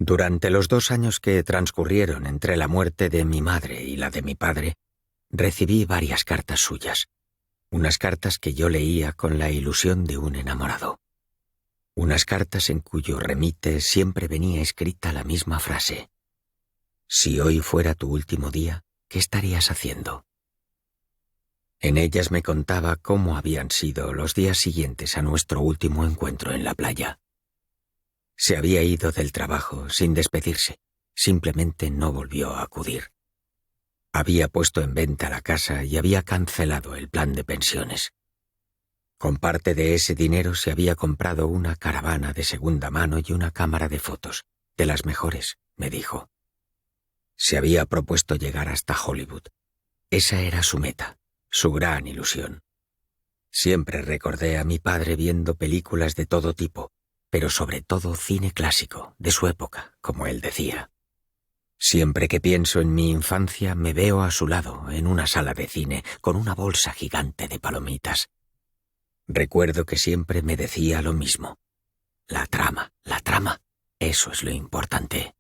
Durante los 2 años que transcurrieron entre la muerte de mi madre y la de mi padre, recibí varias cartas suyas. Unas cartas que yo leía con la ilusión de un enamorado. Unas cartas en cuyo remite siempre venía escrita la misma frase. Si hoy fuera tu último día, ¿qué estarías haciendo? En ellas me contaba cómo habían sido los días siguientes a nuestro último encuentro en la playa. Se había ido del trabajo sin despedirse, simplemente no volvió a acudir. Había puesto en venta la casa y había cancelado el plan de pensiones. Con parte de ese dinero se había comprado una caravana de segunda mano y una cámara de fotos, de las mejores, me dijo. Se había propuesto llegar hasta Hollywood. Esa era su meta, su gran ilusión. Siempre recordé a mi padre viendo películas de todo tipo, pero sobre todo cine clásico, de su época, como él decía. Siempre que pienso en mi infancia me veo a su lado, en una sala de cine, con una bolsa gigante de palomitas. Recuerdo que siempre me decía lo mismo. La trama, eso es lo importante.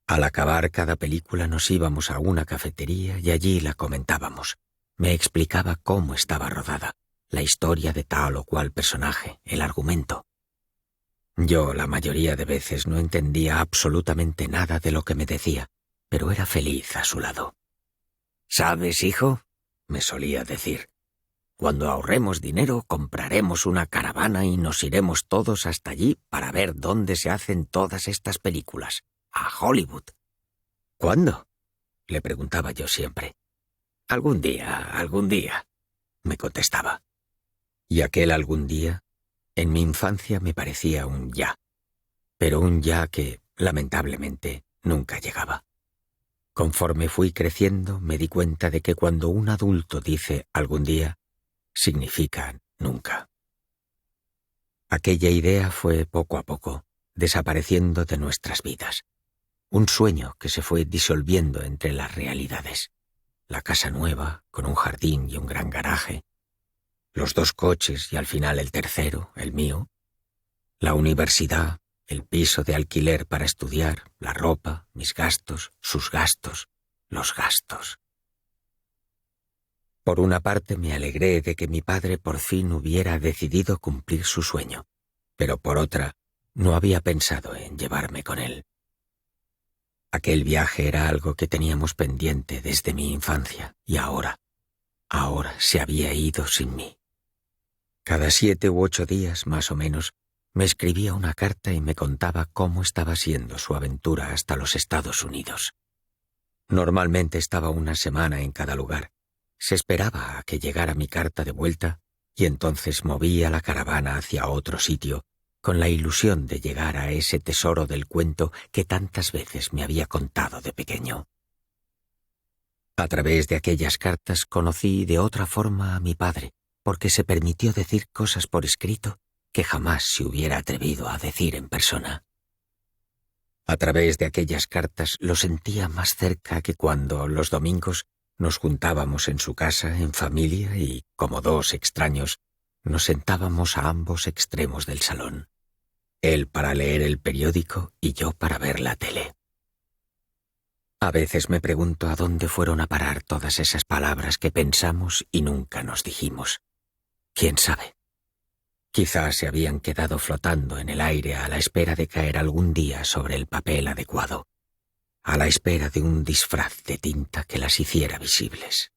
Al acabar cada película nos íbamos a una cafetería y allí la comentábamos. Me explicaba cómo estaba rodada, la historia de tal o cual personaje, el argumento. Yo la mayoría de veces no entendía absolutamente nada de lo que me decía, pero era feliz a su lado. «¿Sabes, hijo?», me solía decir, «cuando ahorremos dinero compraremos una caravana y nos iremos todos hasta allí para ver dónde se hacen todas estas películas, a Hollywood». «¿Cuándo?», le preguntaba yo siempre. Algún día», me contestaba. Y aquel algún día, en mi infancia me parecía un ya, pero un ya que, lamentablemente, nunca llegaba. Conforme fui creciendo, me di cuenta de que cuando un adulto dice algún día, significa nunca. Aquella idea fue poco a poco desapareciendo de nuestras vidas. Un sueño que se fue disolviendo entre las realidades. La casa nueva, con un jardín y un gran garaje. Los 2 coches y al final el tercero, el mío. La universidad, el piso de alquiler para estudiar, la ropa, mis gastos, sus gastos, los gastos. Por una parte me alegré de que mi padre por fin hubiera decidido cumplir su sueño, pero por otra no había pensado en llevarme con él. Aquel viaje era algo que teníamos pendiente desde mi infancia y ahora se había ido sin mí. Cada 7 u 8 días, más o menos, me escribía una carta y me contaba cómo estaba siendo su aventura hasta los Estados Unidos. Normalmente estaba una semana en cada lugar. Se esperaba a que llegara mi carta de vuelta y entonces movía la caravana hacia otro sitio con la ilusión de llegar a ese tesoro del cuento que tantas veces me había contado de pequeño. A través de aquellas cartas conocí de otra forma a mi padre, porque se permitió decir cosas por escrito que jamás se hubiera atrevido a decir en persona. A través de aquellas cartas lo sentía más cerca que cuando, los domingos, nos juntábamos en su casa en familia y, como 2 extraños, nos sentábamos a ambos extremos del salón. Él para leer el periódico y yo para ver la tele. A veces me pregunto a dónde fueron a parar todas esas palabras que pensamos y nunca nos dijimos. ¿Quién sabe? Quizás se habían quedado flotando en el aire a la espera de caer algún día sobre el papel adecuado, a la espera de un disfraz de tinta que las hiciera visibles.